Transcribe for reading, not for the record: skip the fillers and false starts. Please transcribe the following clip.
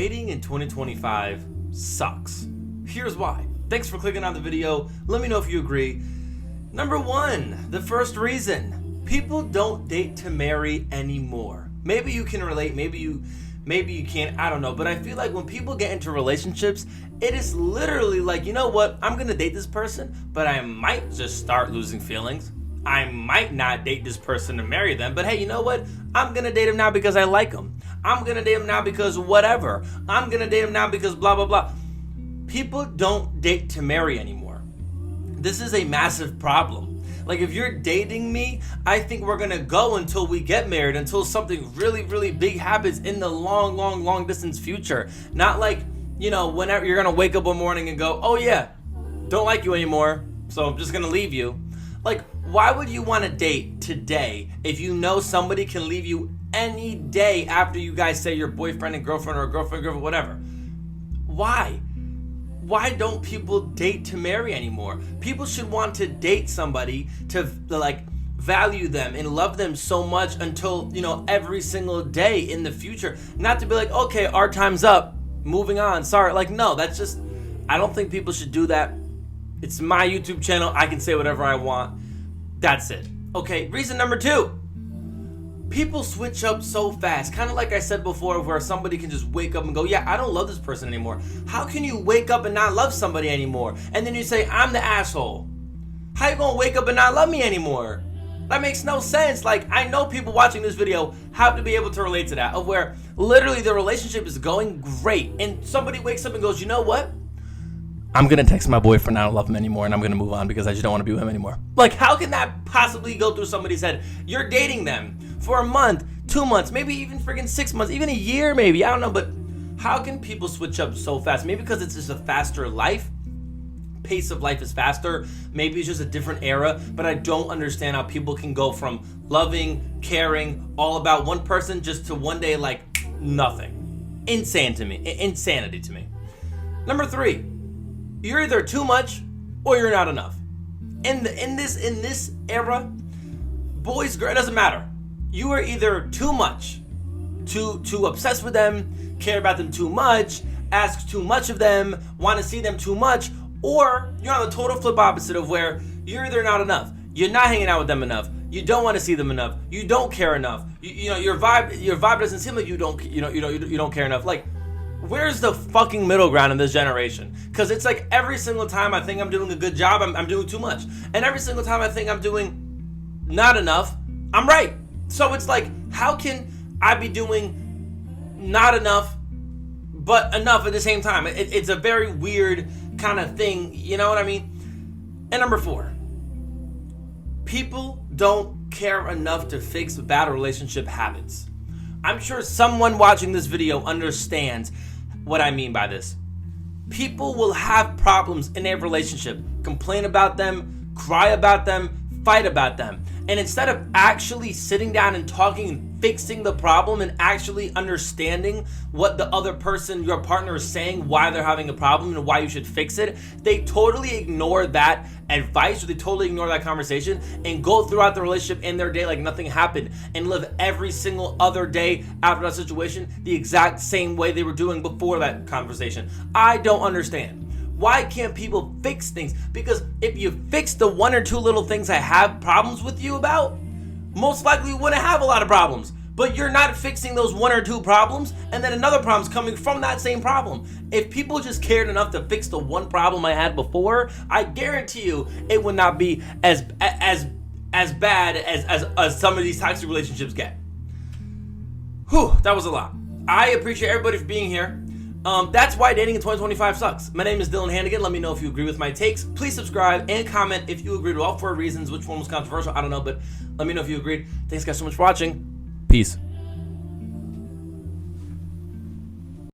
Dating in 2025 sucks. Here's why. Thanks for clicking on the video. Let me know if you agree. Number one, the first reason. People don't date to marry anymore. Maybe you can relate, maybe you can't, I don't know. But I feel like when people get into relationships, it is literally like, you know what? I'm gonna date this person, but I might just start losing feelings. I might not date this person to marry them, but hey, you know what? I'm gonna date him now because I like him. I'm gonna date him now because whatever. I'm gonna date him now because blah, blah, blah. People don't date to marry anymore. This is a massive problem. Like, if you're dating me, I think we're gonna go until we get married, until something really, really big happens in the long, long, long distance future. Not like, you know, whenever you're gonna wake up one morning and go, oh yeah, don't like you anymore, so I'm just gonna leave you. Like, why would you want to date today if you know somebody can leave you any day after you guys say you're boyfriend and girlfriend or girlfriend, whatever? Why? Why don't people date to marry anymore? People should want to date somebody to like value them and love them so much until, you know, every single day in the future. Not to be like, okay, our time's up, moving on, sorry. Like, no, that's just, I don't think people should do that. It's my YouTube channel. I can say whatever I want. That's it. Okay, reason number two. People switch up so fast. Kind of like I said before, where somebody can just wake up and go, yeah, I don't love this person anymore. How can you wake up and not love somebody anymore? And then you say, I'm the asshole. How you gonna wake up and not love me anymore? That makes no sense. Like, I know people watching this video have to be able to relate to that, of where literally the relationship is going great and somebody wakes up and goes, you know what? I'm gonna text my boyfriend I don't love him anymore and I'm gonna move on because I just don't want to be with him anymore. Like, how can that possibly go through somebody's head? You're dating them for a month, 2 months, maybe even freaking 6 months, even a year maybe, I don't know, but how can people switch up so fast? Maybe because it's just a faster life, pace of life is faster, maybe it's just a different era, but I don't understand how people can go from loving, caring, all about one person just to one day like nothing. Insanity to me. Number three. You're either too much or you're not enough. In this era, boys, girls, it doesn't matter. You are either too much, too obsessed with them, care about them too much, ask too much of them, want to see them too much, or you're on the total flip opposite of where you're either not enough, you're not hanging out with them enough, you don't want to see them enough, you don't care enough. You know, your vibe doesn't seem like you don't care enough. Like, where's the fucking middle ground in this generation? Because it's like every single time I think I'm doing a good job, I'm doing too much. And every single time I think I'm doing not enough, I'm right. So it's like, how can I be doing not enough, but enough at the same time? It's a very weird kind of thing, you know what I mean? And number four, people don't care enough to fix bad relationship habits. I'm sure someone watching this video understands what I mean by this. People will have problems in their relationship, complain about them, cry about them, fight about them. And instead of actually sitting down and talking and fixing the problem and actually understanding what the other person, your partner, is saying, why they're having a problem and why you should fix it, they totally ignore that advice, or they totally ignore that conversation and go throughout the relationship in their day like nothing happened and live every single other day after that situation the exact same way they were doing before that conversation. I don't understand. Why can't people fix things? Because if you fix the one or two little things I have problems with you about, most likely you wouldn't have a lot of problems. But you're not fixing those one or two problems, and then another problem's coming from that same problem. If people just cared enough to fix the one problem I had before, I guarantee you it would not be as bad as some of these toxic relationships get. Whew, that was a lot. I appreciate everybody for being here. That's why dating in 2025 sucks. My name is Dylan Hannigan. Let me know if you agree with my takes. Please subscribe and comment if you agreed with all 4 reasons. Which one was controversial, I don't know, but let me know if you agreed. Thanks guys so much for watching. Peace.